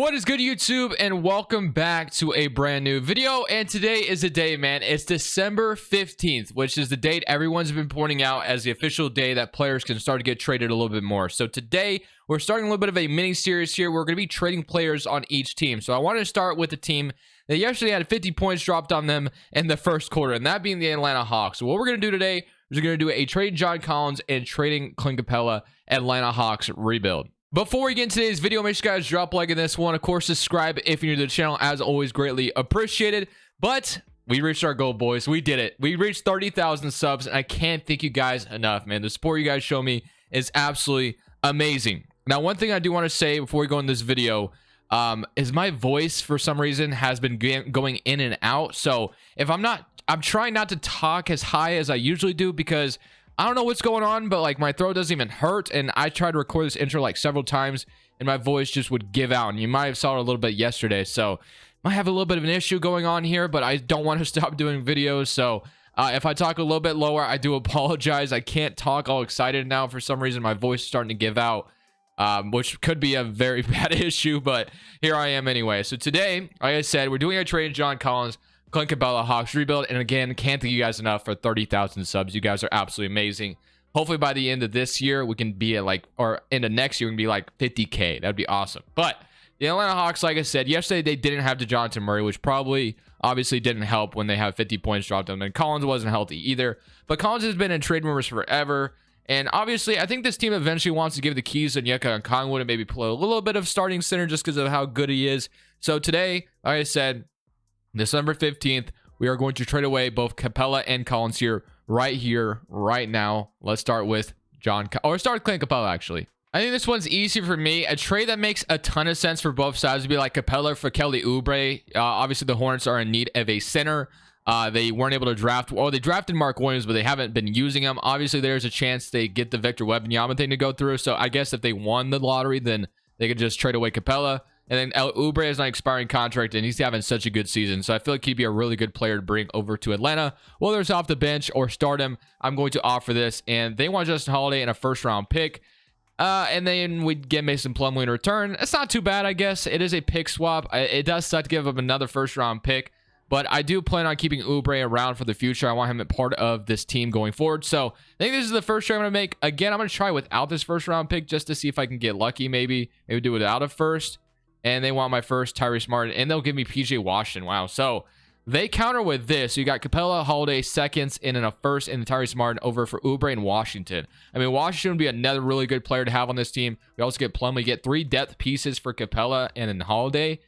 What is good, YouTube, and welcome back to a brand new video. And today is the day, man. It's December 15th, which is the date everyone's been pointing out as the official day that players can start to get traded a little bit more. So today we're starting a little bit of a mini series here. We're going to be trading players on each team. So I wanted to start with the team that yesterday had 50 points dropped on them in the first quarter, and that being the Atlanta Hawks. So what we're going to do today is we're going to do a trading John Collins and trading Clint Capela Atlanta Hawks rebuild. Before we get into today's video, make sure you guys drop a like on this one. Of course, subscribe if you're new to the channel. As always, greatly appreciated. But we reached our goal, boys. We did it. We reached 30,000 subs, and I can't thank you guys enough, man. The support you guys show me is absolutely amazing. Now, one thing I do want to say before we go in this video is my voice, for some reason, has been going in and out. So if I'm trying not to talk as high as I usually do because I don't know what's going on, but like my throat doesn't even hurt, and I tried to record this intro like several times and my voice just would give out, and you might have saw it a little bit yesterday. So might have a little bit of an issue going on here, but I don't want to stop doing videos. So if I talk a little bit lower, I do apologize. I can't talk all excited now. For some reason my voice is starting to give out, which could be a very bad issue, but here I am anyway. So today, like I said, we're doing a trade John Collins, Clint Capela Hawks rebuild, and again, can't thank you guys enough for 30,000 subs. You guys are absolutely amazing. Hopefully by the end of this year we can be at like, or end of next year we can be like 50k. That'd be awesome. But the Atlanta Hawks, like I said yesterday, they didn't have DeJounte Murray, which probably obviously didn't help when they have 50 points dropped on them, and Collins wasn't healthy either. But Collins has been in trade rumors forever, and obviously I think this team eventually wants to give the keys to Onyeka and Kongwood and maybe play a little bit of starting center just because of how good he is. So today, like I said, December 15th, we are going to trade away both Capela and Collins here, right now. Let's start with start with Clint Capela, actually. I think this one's easy for me. A trade that makes a ton of sense for both sides would be like Capela for Kelly Oubre. Obviously, the Hornets are in need of a center. They weren't able to draft, they drafted Mark Williams, but they haven't been using him. Obviously, there's a chance they get the Victor Wembanyama thing to go through. So I guess if they won the lottery, then they could just trade away Capela. And then Oubre is an expiring contract, and he's having such a good season. So I feel like he'd be a really good player to bring over to Atlanta. Whether it's off the bench or start him, I'm going to offer this. And they want Justin Holiday and a first-round pick. And then we'd get Mason Plumlee in return. It's not too bad, I guess. It is a pick swap. It does suck to give up another first-round pick. But I do plan on keeping Oubre around for the future. I want him a part of this team going forward. So I think this is the first trade I'm going to make. Again, I'm going to try without this first-round pick just to see if I can get lucky, maybe do it without a first. And they want my first, Tyrese Martin, and they'll give me PJ Washington. Wow. So they counter with this. So you got Capela, Holiday, seconds, and then a first, and Tyrese Martin over for Oubre and Washington. I mean, Washington would be another really good player to have on this team. We also get Plumlee. Get 3 depth pieces for Capela and then Holiday.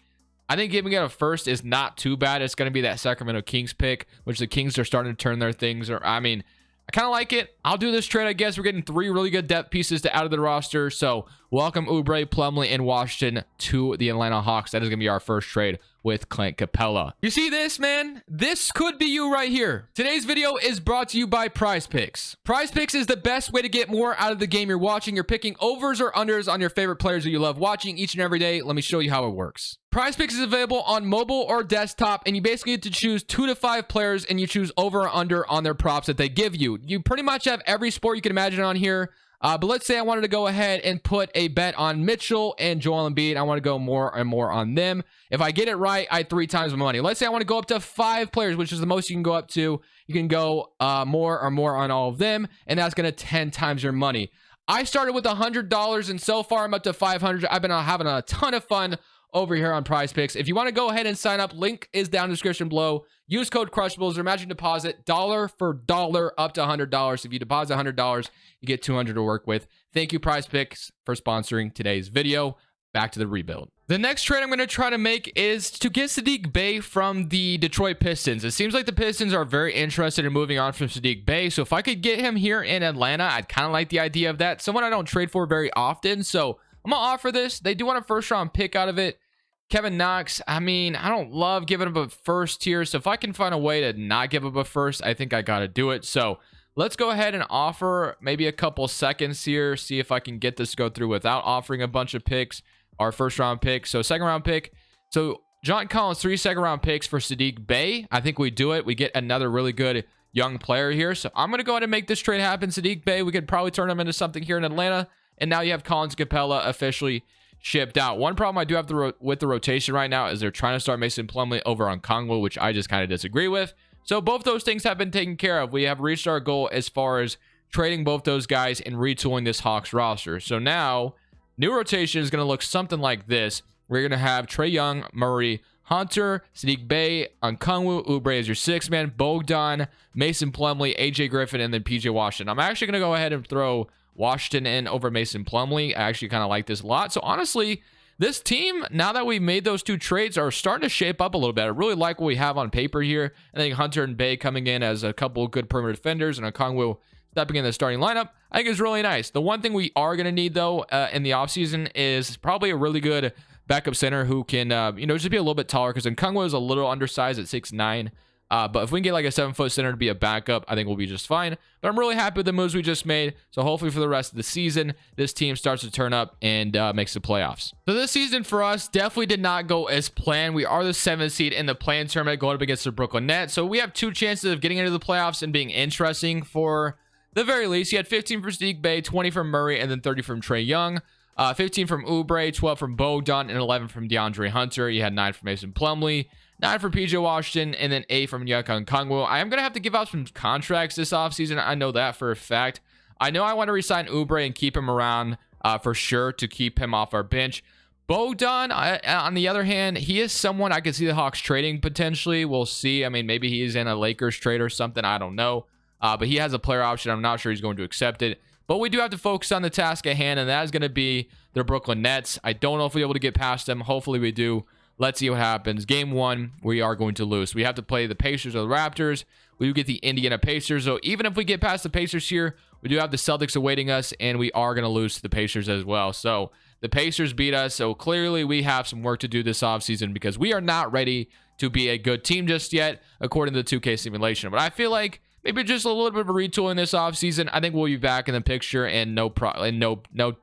I think giving it a first is not too bad. It's going to be that Sacramento Kings pick, which the Kings are starting to turn their things. I mean, I kind of like it. I'll do this trade, I guess. We're getting 3 really good depth pieces to add to the roster. So welcome Oubre, Plumlee, and Washington to the Atlanta Hawks. That is going to be our first trade with Clint Capela. You see this, man? This could be you right here. Today's video is brought to you by Prize Picks. Prize Picks is the best way to get more out of the game you're watching. You're picking overs or unders on your favorite players that you love watching each and every day. Let me show you how it works. Prize Picks is available on mobile or desktop, and you basically get to choose 2 to 5 players, and you choose over or under on their props that they give you. You pretty much have every sport you can imagine on here. But let's say I wanted to go ahead and put a bet on Mitchell and Joel Embiid. I want to go more and more on them. If I get it right, I 3 times my money. Let's say I want to go up to 5 players, which is the most you can go up to. You can go more or more on all of them, and that's going to 10 times your money. I started with $100, and so far I'm up to $500. I've been having a ton of fun over here on Prize Picks. If you want to go ahead and sign up, link is down in the description below. Use code Crushables or matching deposit dollar for dollar up to $100. If you deposit $100, you get $200 to work with. Thank you, Prize Picks, for sponsoring today's video. Back to the rebuild. The next trade I'm going to try to make is to get Saddiq Bey from the Detroit Pistons. It seems like the Pistons are very interested in moving on from Saddiq Bey. So if I could get him here in Atlanta, I'd kind of like the idea of that. Someone I don't trade for very often. So I'm going to offer this. They do want a first-round pick out of it. Kevin Knox, I mean, I don't love giving up a first here. So if I can find a way to not give up a first, I think I got to do it. So let's go ahead and offer maybe a couple seconds here. See if I can get this to go through without offering a bunch of picks. Our first round pick. So second round pick. So John Collins, 3 second round picks for Saddiq Bey. I think we do it. We get another really good young player here. So I'm going to go ahead and make this trade happen. Saddiq Bey, we could probably turn him into something here in Atlanta. And now you have Collins Capela officially shipped out. One problem I do have with the rotation right now is they're trying to start Mason Plumlee over on Kongwu, which I just kind of disagree with. So both those things have been taken care of. We have reached our goal as far as trading both those guys and retooling this Hawks roster. So now, new rotation is going to look something like this. We're going to have Trae Young, Murray, Hunter, Sadiq Bey, Okongwu, Oubre as your 6-man, Bogdan, Mason Plumlee, AJ Griffin, and then PJ Washington. I'm actually going to go ahead and throw Washington in over Mason Plumlee. I actually kind of like this a lot. So honestly, this team, now that we made those two trades, are starting to shape up a little bit. I really like what we have on paper here. I think Hunter and Bey coming in as a couple of good perimeter defenders and Okongwu stepping in the starting lineup, I think is really nice. The one thing we are going to need, though, in the offseason is probably a really good backup center who can, just be a little bit taller, because Okongwu is a little undersized at 6'9". But if we can get like a 7-foot center to be a backup, I think we'll be just fine. But I'm really happy with the moves we just made. So hopefully for the rest of the season, this team starts to turn up and makes the playoffs. So this season for us definitely did not go as planned. We are the 7th seed in the play-in tournament going up against the Brooklyn Nets. So we have 2 chances of getting into the playoffs and being interesting for the very least. You had 15 for Sadiq Bey, 20 from Murray, and then 30 from Trae Young. 15 from Oubre, 12 from Bogdan, and 11 from DeAndre Hunter. You had 9 from Mason Plumlee, 9 for PJ Washington, and then 8 from Okongwu. I am going to have to give out some contracts this offseason. I know that for a fact. I know I want to re-sign Oubre and keep him around for sure to keep him off our bench. Bogdan, on the other hand, he is someone I could see the Hawks trading potentially. We'll see. I mean, maybe he's in a Lakers trade or something. I don't know. But he has a player option. I'm not sure he's going to accept it. But we do have to focus on the task at hand, and that is going to be the Brooklyn Nets. I don't know if we'll be able to get past them. Hopefully we do. Let's see what happens. Game 1, we are going to lose. We have to play the Pacers or the Raptors. We do get the Indiana Pacers. So even if we get past the Pacers here, we do have the Celtics awaiting us, and we are going to lose to the Pacers as well. So the Pacers beat us. So clearly we have some work to do this offseason, because we are not ready to be a good team just yet, according to the 2K simulation. But I feel like maybe just a little bit of a retool in this offseason. I think we'll be back in the picture and no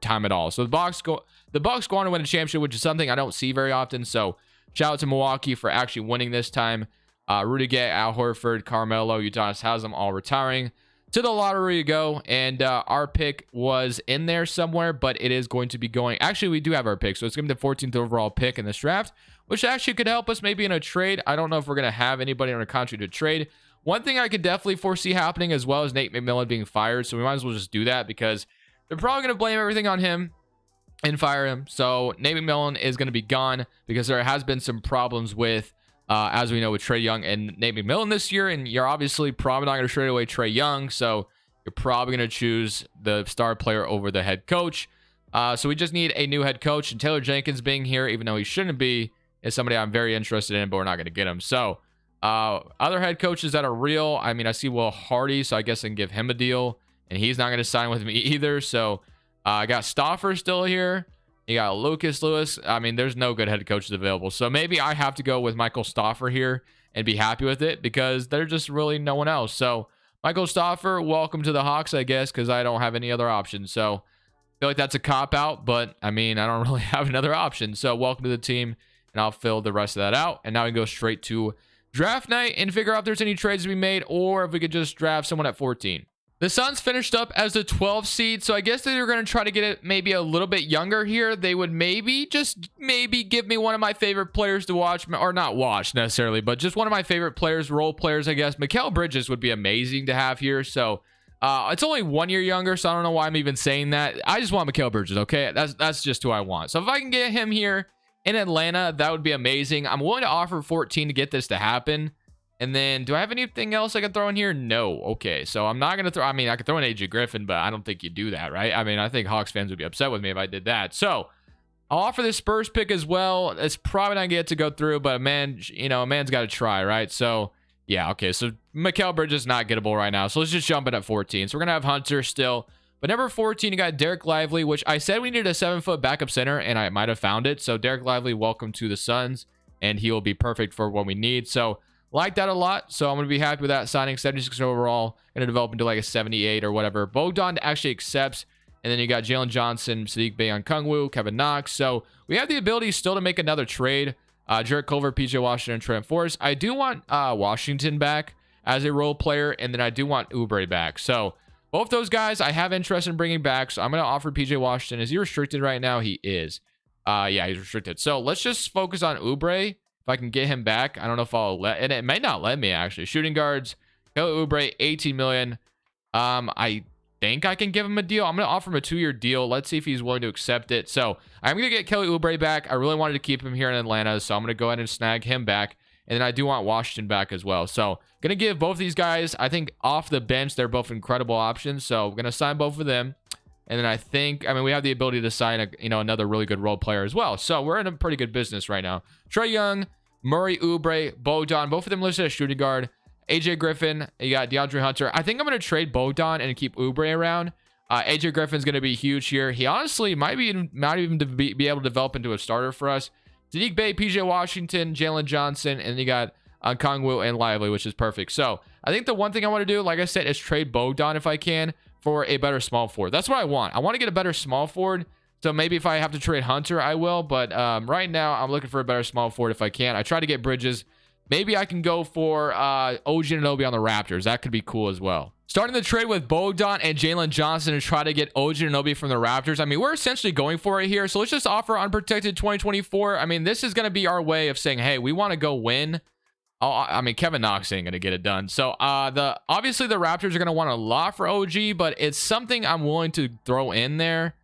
time at all. So the Bucks go on to win a championship, which is something I don't see very often. So shout out to Milwaukee for actually winning this time. Rudy Gay, Al Horford, Carmelo, Udonis Haslem all retiring. To the lottery you go, and our pick was in there somewhere, but it is going to be going. Actually, we do have our pick, so it's going to be the 14th overall pick in this draft, which actually could help us maybe in a trade. I don't know if we're going to have anybody on a contract to trade. One thing I could definitely foresee happening as well is Nate McMillan being fired. So we might as well just do that, because they're probably going to blame everything on him and fire him. So Nate McMillan is going to be gone, because there has been some problems with, as we know, with Trae Young and Nate McMillan this year. And you're obviously probably not going to trade away Trae Young. So you're probably going to choose the star player over the head coach. So we just need a new head coach. And Taylor Jenkins being here, even though he shouldn't be, is somebody I'm very interested in, but we're not going to get him. So other head coaches that are real, I mean, I see Will Hardy, so I guess I can give him a deal, and he's not going to sign with me either. So I got Stauffer still here. You got Lucas Lewis. I mean, there's no good head coaches available. So maybe I have to go with Michael Stauffer here and be happy with it, because there's just really no one else. So Michael Stauffer, welcome to the Hawks, I guess, because I don't have any other options. So I feel like that's a cop-out, but I mean, I don't really have another option. So welcome to the team, and I'll fill the rest of that out. And now we can go straight to draft night and figure out if there's any trades to be made, or if we could just draft someone at 14. The Suns finished up as the 12th seed, so I guess they were going to try to get it maybe a little bit younger here. They would maybe give me one of my favorite players to watch, or not watch necessarily, but just one of my favorite players, role players, I guess. Mikal Bridges would be amazing to have here. So it's only 1 year younger, so I don't know why I'm even saying that. I just want Mikal Bridges, okay? That's just who I want. So if I can get him here in Atlanta, that would be amazing. I'm willing to offer 14 to get this to happen. And then, do I have anything else I can throw in here? No. Okay, so I'm not going to throw... I mean, I could throw in AJ Griffin, but I don't think you do that, right? I mean, I think Hawks fans would be upset with me if I did that. So, I'll offer this Spurs pick as well. It's probably not going to get to go through, but a man's got to try, right? So, yeah, okay. So, Mikal Bridges is not gettable right now. So, let's just jump in at 14. So, we're going to have Hunter still. But number 14, you got Derek Lively, which I said we needed a 7-foot backup center, and I might have found it. So, Derek Lively, welcome to the Suns, and he will be perfect for what we need. So, like that a lot. So, I'm going to be happy with that signing. 76 overall. Going to develop into like a 78 or whatever. Bogdan actually accepts. And then you got Jalen Johnson, Sadiq Bey Okongwu, Kevin Knox. So, we have the ability still to make another trade. Jarrett Culver, PJ Washington, and Trent Forrest. I do want Washington back as a role player, and then I do want Oubre back. So, both those guys I have interest in bringing back, so I'm going to offer PJ Washington. Is he restricted right now? He is. Yeah, he's restricted. So let's just focus on Oubre. If I can get him back, I don't know if I'll let, and it may not let me actually. Shooting guards, Kelly Oubre, 18 million. I think I can give him a deal. I'm going to offer him a 2-year deal. Let's see if he's willing to accept it. So I'm going to get Kelly Oubre back. I really wanted to keep him here in Atlanta, so I'm going to go ahead and snag him back. And then I do want Washington back as well. So going to give both these guys, I think off the bench, they're both incredible options. So we're going to sign both of them. And then I think, I mean, we have the ability to sign another really good role player as well. So we're in a pretty good business right now. Trae Young, Murray, Oubre, Bogdan, both of them listed as shooting guard. AJ Griffin, you got DeAndre Hunter. I think I'm going to trade Bogdan and keep Oubre around. AJ Griffin's going to be huge here. He honestly might even be able to develop into a starter for us. Sadiq Bey, PJ Washington, Jalen Johnson, and you got Okongwu and Lively, which is perfect. So I think the one thing I want to do, like I said, is trade Bogdan if I can for a better small forward. That's what I want. I want to get a better small forward. So maybe if I have to trade Hunter, I will. But right now, I'm looking for a better small forward if I can. I try to get Bridges. Maybe I can go for OG Anunoby on the Raptors. That could be cool as well. Starting the trade with Bogdan and Jalen Johnson to try to get OG Anunoby from the Raptors. I mean, we're essentially going for it here. So let's just offer unprotected 2024. I mean, this is going to be our way of saying, hey, we want to go win. I mean, Kevin Knox ain't going to get it done. So obviously the Raptors are going to want a lot for OG, but it's something I'm willing to throw in there.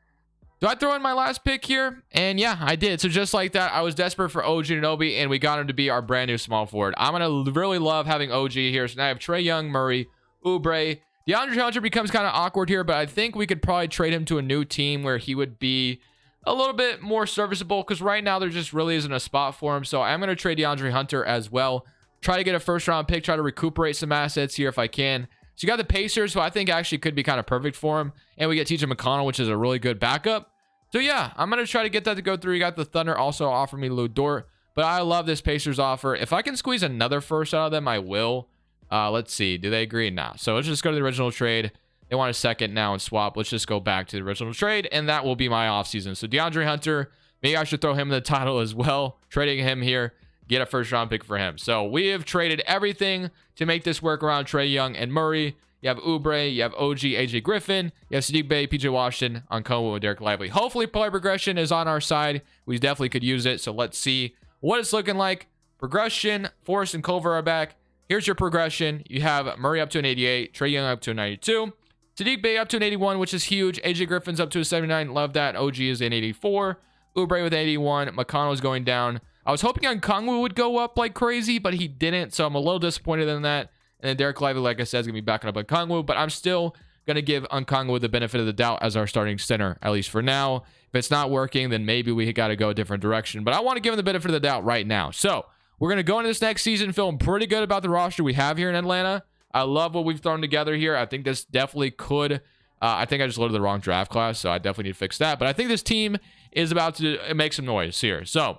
Do I throw in my last pick here? And yeah, I did. So just like that, I was desperate for OG Anunoby, and we got him to be our brand new small forward. I'm going to really love having OG here. So now I have Trae Young, Murray, Oubre. DeAndre Hunter becomes kind of awkward here, but I think we could probably trade him to a new team where he would be a little bit more serviceable, because right now there just really isn't a spot for him. So I'm going to trade DeAndre Hunter as well. Try to get a first-round pick, try to recuperate some assets here if I can. So you got the Pacers, who I think actually could be kind of perfect for him. And we get TJ McConnell, which is a really good backup. So yeah, I'm going to try to get that to go through. You got the Thunder also offer me Lou Dort. But I love this Pacers offer. If I can squeeze another first out of them, I will. Let's see. Do they agree? No. So let's just go to the original trade. They want a second now and swap. Let's just go back to the original trade. And that will be my offseason. So DeAndre Hunter, maybe I should throw him in the title as well. Trading him here. Get a first round pick for him. So we have traded everything to make this work around Trae Young and Murray. You have Oubre, you have OG, AJ Griffin, you have Sadiq Bey, PJ Washington, Okongwu, and Derek Lively. Hopefully player progression is on our side. We definitely could use it. So let's see what it's looking like. Progression, Forrest and Culver are back. Here's your progression. You have Murray up to an 88, Trae Young up to a 92, Sadiq Bey up to an 81, which is huge. AJ Griffin's up to a 79. Love that. OG is an 84. Oubre with 81. McConnell's going down. I was hoping Okongwu would go up like crazy, but he didn't, so I'm a little disappointed in that. And then Derek Lively, like I said, is going to be backing up Okongwu, but I'm still going to give Okongwu the benefit of the doubt as our starting center, at least for now. If it's not working, then maybe we got to go a different direction, but I want to give him the benefit of the doubt right now. So we're going to go into this next season feeling pretty good about the roster we have here in Atlanta. I love what we've thrown together here. I think this definitely could. I think I just loaded the wrong draft class, so I definitely need to fix that. But I think this team is about to make some noise here. So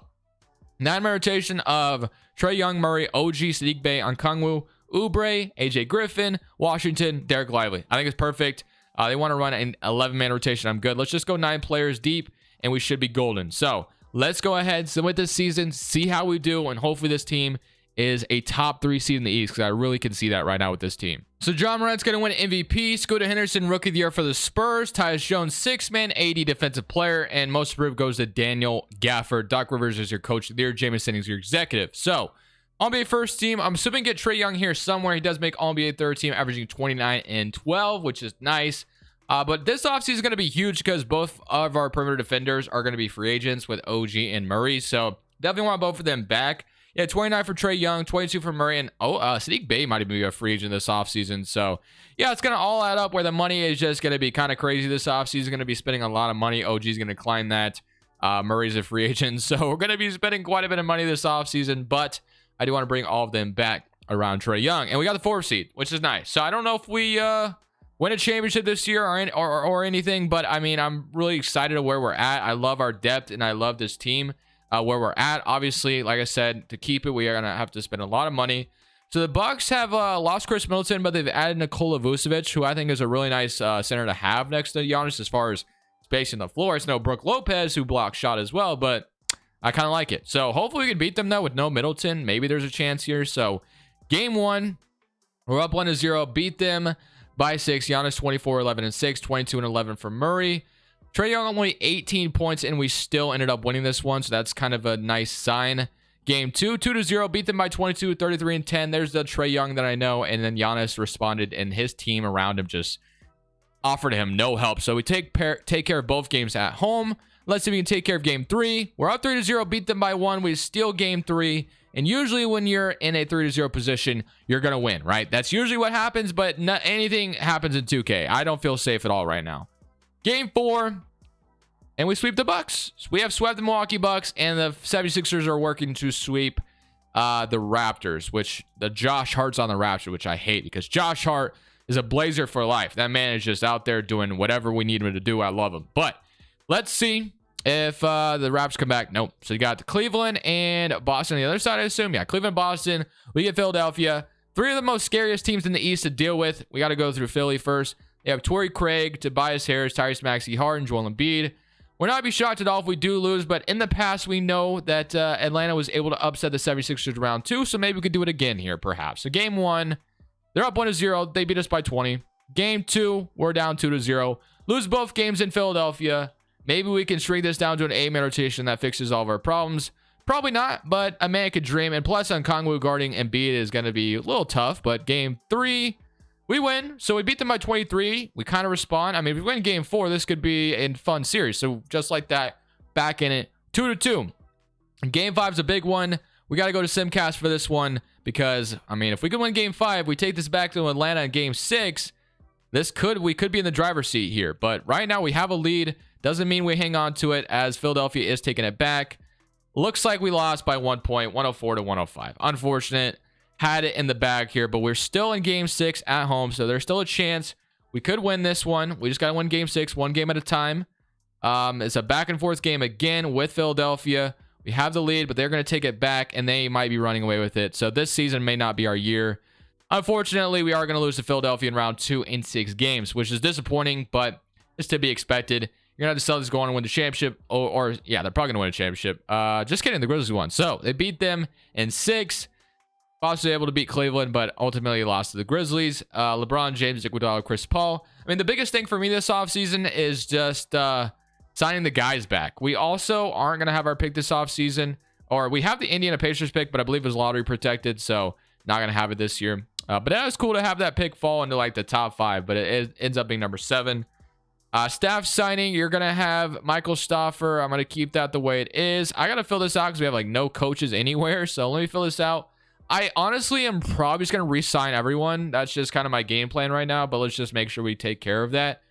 9-man rotation of Trae Young, Murray, OG, Sadiq Bey, Okongwu, Oubre, AJ Griffin, Washington, Derek Lively. I think it's perfect. They want to run an 11-man rotation. I'm good. Let's just go 9 players deep, and we should be golden. So let's go ahead, submit this season, see how we do, and hopefully this team is a top 3 seed in the East, because I really can see that right now with this team. So John Morant's going to win MVP. Scooter Henderson, Rookie of the Year for the Spurs. Tyus Jones, 6-man, 80 defensive player. And most improved goes to Daniel Gafford. Doc Rivers is your coach of the year. Jameson is your executive. So All-NBA first team. I'm assuming get Trae Young here somewhere. He does make All-NBA third team, averaging 29 and 12, which is nice. But this offseason is going to be huge because both of our perimeter defenders are going to be free agents with OG and Murray. So definitely want both of them back. Yeah, 29 for Trae Young, 22 for Murray, and Sadiq Bey might even be a free agent this offseason. So, yeah, it's going to all add up where the money is just going to be kind of crazy this offseason. Going to be spending a lot of money. OG's going to climb that. Murray's a free agent. So, we're going to be spending quite a bit of money this offseason, but I do want to bring all of them back around Trae Young. And we got the 4th seed, which is nice. So, I don't know if we win a championship this year or anything, but, I mean, I'm really excited of where we're at. I love our depth, and I love this team. Where we're at. Obviously, like I said, to keep it, we are gonna have to spend a lot of money. So the Bucks have lost Chris Middleton, but they've added Nikola Vucevic, who I think is a really nice center to have next to Giannis as far as spacing the floor. It's no Brook Lopez, who blocks shot as well, but I kind of like it. So hopefully we can beat them though with no Middleton. Maybe there's a chance here. So game 1, we're up 1-0, beat them by 6. Giannis 24, 11 and 6, 22 and 11 for Murray. Trae Young only 18 points, and we still ended up winning this one, so that's kind of a nice sign. Game 2, 2-0, beat them by 22, 33, and 10. There's the Trae Young that I know, and then Giannis responded, and his team around him just offered him no help. So we take care of both games at home. Let's see if we can take care of game 3. We're up 3-0, beat them by 1. We steal game 3. And usually when you're in a 3-0 position, you're going to win, right? That's usually what happens, but not anything happens in 2K. I don't feel safe at all right now. Game 4, and we sweep the Bucks. We have swept the Milwaukee Bucks, and the 76ers are working to sweep the Raptors, which the Josh Hart's on the Raptors, which I hate because Josh Hart is a Blazer for life. That man is just out there doing whatever we need him to do. I love him. But let's see if the Raps come back. Nope. So you got the Cleveland and Boston on the other side, I assume. Yeah, Cleveland, Boston. We get Philadelphia. 3 of the most scariest teams in the East to deal with. We got to go through Philly first. They have Torrey Craig, Tobias Harris, Tyrese Maxey, Harden, Joel Embiid. We're not be shocked at all if we do lose, but in the past, we know that Atlanta was able to upset the 76ers round 2, so maybe we could do it again here, perhaps. So game 1, they're up 1-0. They beat us by 20. Game 2, we're down 2-0. Lose both games in Philadelphia. Maybe we can shrink this down to an 8-man rotation that fixes all of our problems. Probably not, but a man could dream. And plus, Okongwu guarding Embiid is going to be a little tough. But game 3, we win. So we beat them by 23. We kind of respond. I mean, if we win game 4, this could be a fun series. So just like that, back in it, 2-2. And game 5 is a big one. We got to go to Simcast for this one because, I mean, if we could win game 5, we take this back to Atlanta in game 6. We could be in the driver's seat here. But right now we have a lead. Doesn't mean we hang on to it as Philadelphia is taking it back. Looks like we lost by 1 point, 104-105. Unfortunate. Had it in the bag here, but we're still in game 6 at home, so there's still a chance we could win this one. We just got to win game 6, one game at a time. It's a back and forth game again with Philadelphia. We have the lead, but they're going to take it back, and they might be running away with it. So this season may not be our year. Unfortunately, we are going to lose to Philadelphia in round 2 in 6 games, which is disappointing, but it's to be expected. You're going to have to sell this going and win the championship. Or yeah, they're probably going to win a championship. Just kidding. The Grizzlies won. So they beat them in 6. Also able to beat Cleveland, but ultimately lost to the Grizzlies. LeBron James, Iguodala, Chris Paul. I mean, the biggest thing for me this offseason is just signing the guys back. We also aren't going to have our pick this offseason. Or we have the Indiana Pacers pick, but I believe it was lottery protected. So not going to have it this year. But that was cool to have that pick fall into like the top 5. But it ends up being number 7. Staff signing, you're going to have Michael Stauffer. I'm going to keep that the way it is. I got to fill this out because we have like no coaches anywhere. So let me fill this out. I honestly am probably just going to re-sign everyone. That's just kind of my game plan right now. But let's just make sure we take care of that.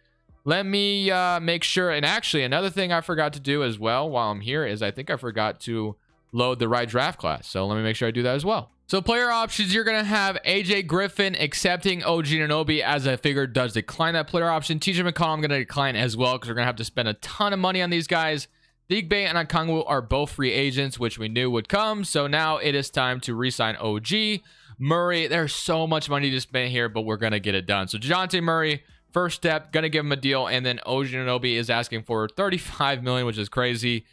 Let me make sure. And actually, another thing I forgot to do as well while I'm here is I think I forgot to load the right draft class. So let me make sure I do that as well. So player options, you're going to have AJ Griffin accepting OG Anunoby, as I figured does decline that player option. TJ McConnell, I'm going to decline as well because we're going to have to spend a ton of money on these guys. Digbe and Okongwu are both free agents, which we knew would come. So now it is time to re-sign OG. Murray, there's so much money to spend here, but we're going to get it done. So DeJounte Murray, first step, going to give him a deal. And then OG Anunoby is asking for $35 million, which is crazy.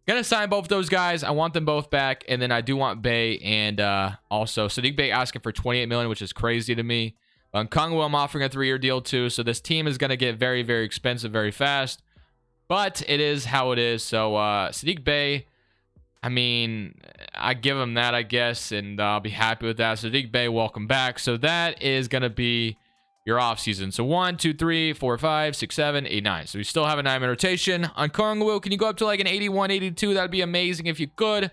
Gonna sign both those guys. I want them both back, and then I do want Bey and also Sadiq Bey asking for $28 million, which is crazy to me. Okongwu, I'm offering a 3-year deal too, so this team is gonna get very, very expensive very fast. But it is how it is. So Sadiq Bey, I mean, I give him that, I guess, and I'll be happy with that. Sadiq Bey, welcome back. So that is gonna be your offseason. So 1, 2, 3, 4, 5, 6, 7, 8, 9. So we still have a 9-man rotation. On Okongwu, can you go up to like an 81, 82? That'd be amazing if you could.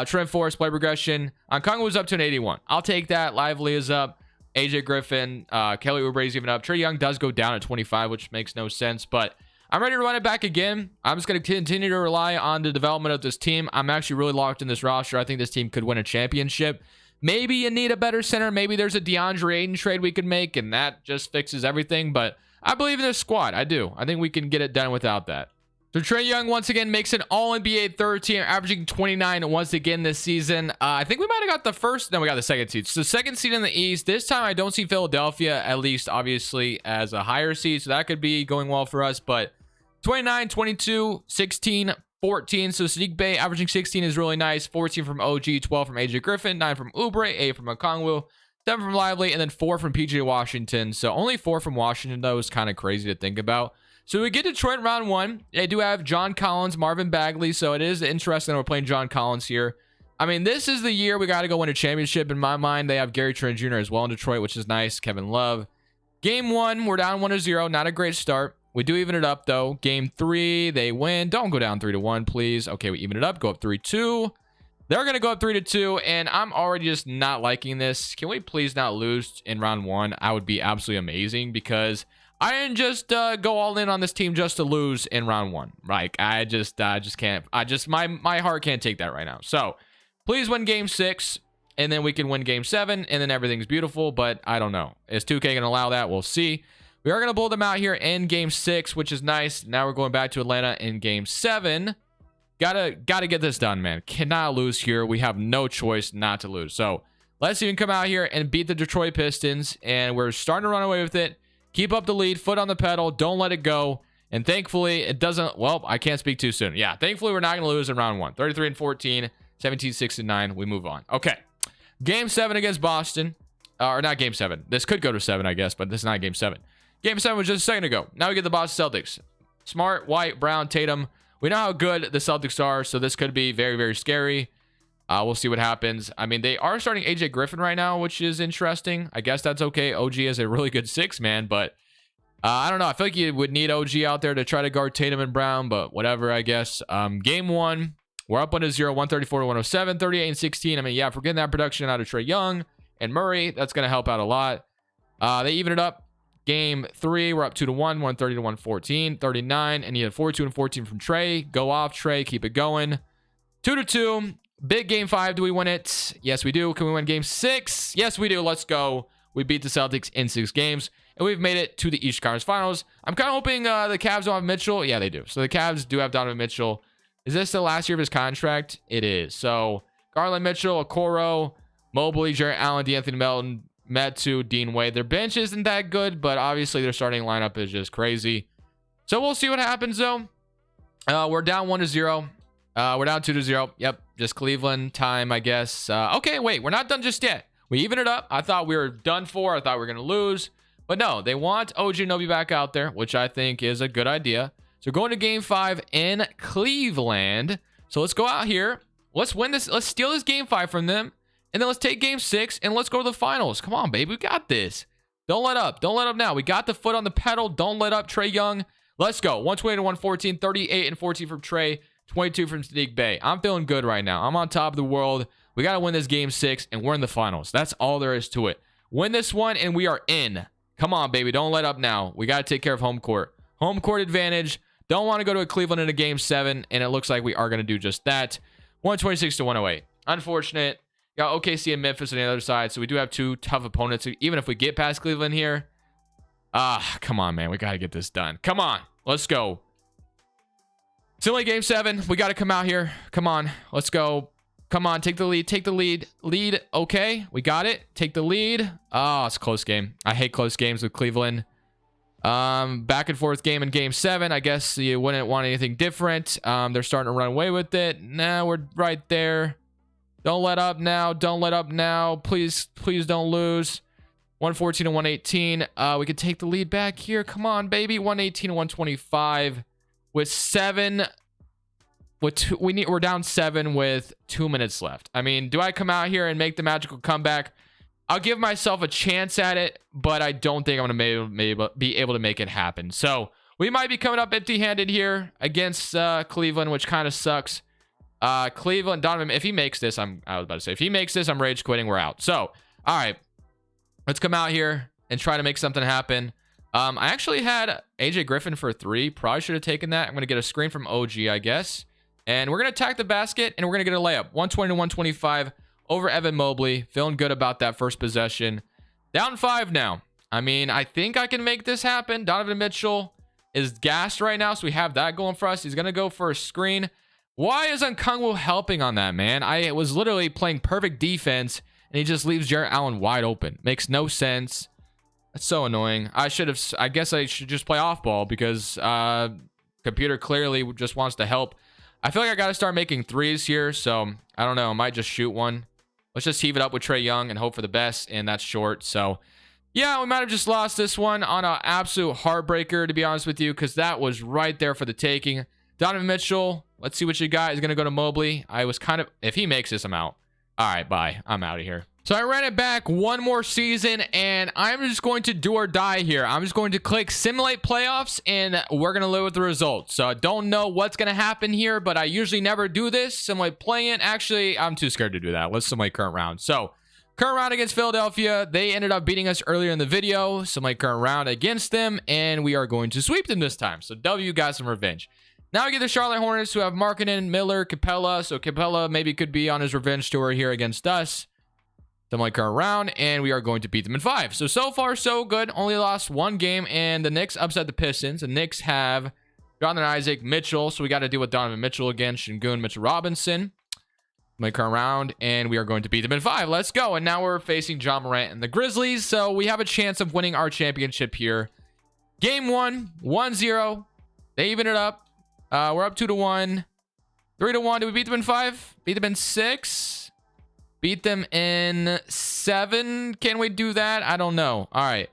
Trent Forrest, play progression. On Okongwu's up to an 81. I'll take that. Lively is up. AJ Griffin, Kelly Oubre's even up. Trae Young does go down at 25, which makes no sense. But I'm ready to run it back again. I'm just going to continue to rely on the development of this team. I'm actually really locked in this roster. I think this team could win a championship. Maybe you need a better center. Maybe there's a DeAndre Ayton trade we could make, and that just fixes everything. But I believe in this squad. I do. I think we can get it done without that. So Trae Young once again makes an All-NBA third team, averaging 29 once again this season. I think we might have got the first. No, we got the second seed. So second seed in the East. This time I don't see Philadelphia, at least obviously, as a higher seed. So that could be going well for us. But 29, 22, 16, 14. So Sadiq Bey averaging 16 is really nice. 14 from OG, 12 from AJ Griffin, 9 from Oubre, 8 from Okongwu, 7 from Lively, and then 4 from PJ Washington. So only 4 from Washington, though, is kind of crazy to think about. So we get Detroit in round 1. They do have John Collins, Marvin Bagley. So it is interesting that we're playing John Collins here. I mean, this is the year we got to go win a championship. In my mind, they have Gary Trent Jr. as well in Detroit, which is nice. Kevin Love. Game 1, we're down 1-0. Not a great start. We do even it up, though. Game 3, they win. Don't go down 3-1, please. Okay, we even it up. Go up 3-2. They're going to go up 3-2, and I'm already just not liking this. Can we please not lose in round 1? I would be absolutely amazing, because I didn't just go all in on this team just to lose in round 1. Like, I just can't. My heart can't take that right now. So, please win game 6, and then we can win game 7, and then everything's beautiful, but I don't know. Is 2K going to allow that? We'll see. We are going to blow them out here in game 6, which is nice. Now we're going back to Atlanta in game 7. Gotta get this done, man. Cannot lose here. We have no choice not to lose. So let's even come out here and beat the Detroit Pistons. And we're starting to run away with it. Keep up the lead. Foot on the pedal. Don't let it go. And thankfully, it doesn't... Well, I can't speak too soon. Yeah, thankfully, we're not going to lose in round 1. 33-14, 17-6-9. We move on. Okay. Game 7 against Boston. Or not game 7. This could go to 7, I guess, but this is not game 7. Game 7 was just a second ago. Now we get the Boston Celtics. Smart, White, Brown, Tatum. We know how good the Celtics are, so this could be very, very scary. We'll see what happens. I mean, they are starting AJ Griffin right now, which is interesting. I guess that's okay. OG is a really good 6-man, but I don't know. I feel like you would need OG out there to try to guard Tatum and Brown, but whatever, I guess. Game 1, we're up 1-0, 134-107, 38-16. I mean, yeah, if we're getting that production out of Trae Young and Murray, that's going to help out a lot. They even it up. Game 3, we're up 2-1, 130-114, 39, and you have 42 and 14 from Trae. Go off, Trae. Keep it going. 2-2. Big game 5. Do we win it? Yes, we do. Can we win game 6? Yes, we do. Let's go. We beat the Celtics in 6 games, and we've made it to the East Conference Finals. I'm kind of hoping the Cavs don't have Mitchell. Yeah, they do. So the Cavs do have Donovan Mitchell. Is this the last year of his contract? It is. So Garland, Mitchell, Okoro, Mobley, Jarrett Allen, DeAnthony Melton, Metu, Dean Wade. Their bench isn't that good, but obviously their starting lineup is just crazy. So we'll see what happens, though. We're down 1-0. We're down 2-0. Yep, just Cleveland time, I guess. Okay, wait, we're not done just yet. We even it up. I thought we were done for. I thought we were going to lose. But no, they want OG Anunoby back out there, which I think is a good idea. So going to game 5 in Cleveland. So let's go out here. Let's win this. Let's steal this game 5 from them. And then let's take game 6 and let's go to the finals. Come on, baby. We got this. Don't let up. Don't let up now. We got the foot on the pedal. Don't let up, Trae Young. Let's go. 120-114, 38-14 from Trae, 22 from Sadiq Bey. I'm feeling good right now. I'm on top of the world. We got to win this game 6, and we're in the finals. That's all there is to it. Win this one, and we are in. Come on, baby. Don't let up now. We got to take care of home court. Home court advantage. Don't want to go to a Cleveland in a game 7, and it looks like we are going to do just that. 126-108. Unfortunate. Got OKC and Memphis on the other side, so we do have 2 tough opponents. Even if we get past Cleveland here, come on, man. We got to get this done. Come on. Let's go. It's only game 7. We got to come out here. Come on. Let's go. Come on. Take the lead. Take the lead. Lead. Okay. We got it. Take the lead. Oh, it's a close game. I hate close games with Cleveland. Back and forth game in game 7. I guess you wouldn't want anything different. They're starting to run away with it. Nah, we're right there. Don't let up now. Don't let up now. Please, please don't lose. 114-118. We could take the lead back here. Come on, baby. 118-125 with 7. We're down 7 with 2 minutes left. I mean, do I come out here and make the magical comeback? I'll give myself a chance at it, but I don't think I'm going to be able to make it happen. So we might be coming up empty-handed here against Cleveland, which kind of sucks. Cleveland, Donovan, if he makes this, I was about to say, if he makes this, I'm rage quitting. We're out. So, all right, let's come out here and try to make something happen. I actually had AJ Griffin for 3. Probably should have taken that. I'm going to get a screen from OG, I guess. And we're going to attack the basket, and we're going to get a layup. 120-125 over Evan Mobley. Feeling good about that first possession. Down 5 now. I mean, I think I can make this happen. Donovan Mitchell is gassed right now, so we have that going for us. He's going to go for a screen. Why is Okongwu helping on that, man? I was literally playing perfect defense, and he just leaves Jarrett Allen wide open. Makes no sense. That's so annoying. I guess I should just play off ball because computer clearly just wants to help. I feel like I got to start making 3s here, so I don't know. I might just shoot one. Let's just heave it up with Trae Young and hope for the best, and that's short. So Yeah, we might have just lost this one on an absolute heartbreaker, to be honest with you, because that was right there for the taking. Donovan Mitchell, let's see what you got. He's going to go to Mobley. I was kind of, if he makes this, I'm out. All right, bye. I'm out of here. So I ran it back one more season, and I'm just going to do or die here. I'm just going to click simulate playoffs, and we're going to live with the results. So I don't know what's going to happen here, but I usually never do this. Simulate playing. Actually, I'm too scared to do that. Let's simulate current round. So current round against Philadelphia. They ended up beating us earlier in the video. Simulate current round against them, and we are going to sweep them this time. So W got some revenge. Now we get the Charlotte Hornets, who have Markkanen, Miller, Capela. So Capela maybe could be on his revenge tour here against us. Simulate current round, and we are going to beat them in 5. So far, so good. Only lost 1 game, and the Knicks upset the Pistons. The Knicks have Jonathan Isaac, Mitchell. So we got to deal with Donovan Mitchell again, Şengün, Mitchell Robinson. Simulate current round, and we are going to beat them in 5. Let's go. And now we're facing Ja Morant and the Grizzlies. So we have a chance of winning our championship here. Game 1, 1-0. They even it up. We're up 2-1. 3-1. Did we beat them in 5? Beat them in 6? Beat them in 7. Can we do that? I don't know. All right.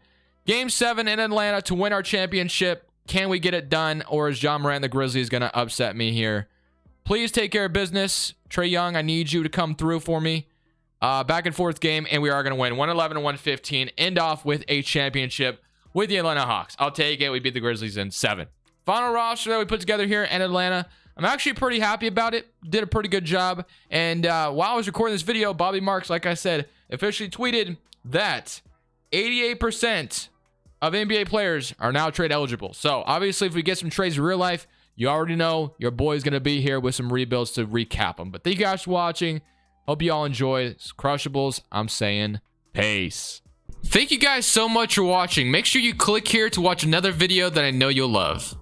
Game 7 in Atlanta to win our championship. Can we get it done? Or is Ja Morant and the Grizzlies going to upset me here? Please take care of business. Trae Young, I need you to come through for me. Back and forth game, and we are going to win 111 and 115. End off with a championship with the Atlanta Hawks. I'll take it. We beat the Grizzlies in 7. Final roster that we put together here in Atlanta. I'm actually pretty happy about it. Did a pretty good job. And while I was recording this video, Bobby Marks, like I said, officially tweeted that 88% of NBA players are now trade eligible. So obviously, if we get some trades in real life, you already know your boy's going to be here with some rebuilds to recap them. But thank you guys for watching. Hope you all enjoy. It's Crushables. I'm saying peace. Thank you guys so much for watching. Make sure you click here to watch another video that I know you'll love.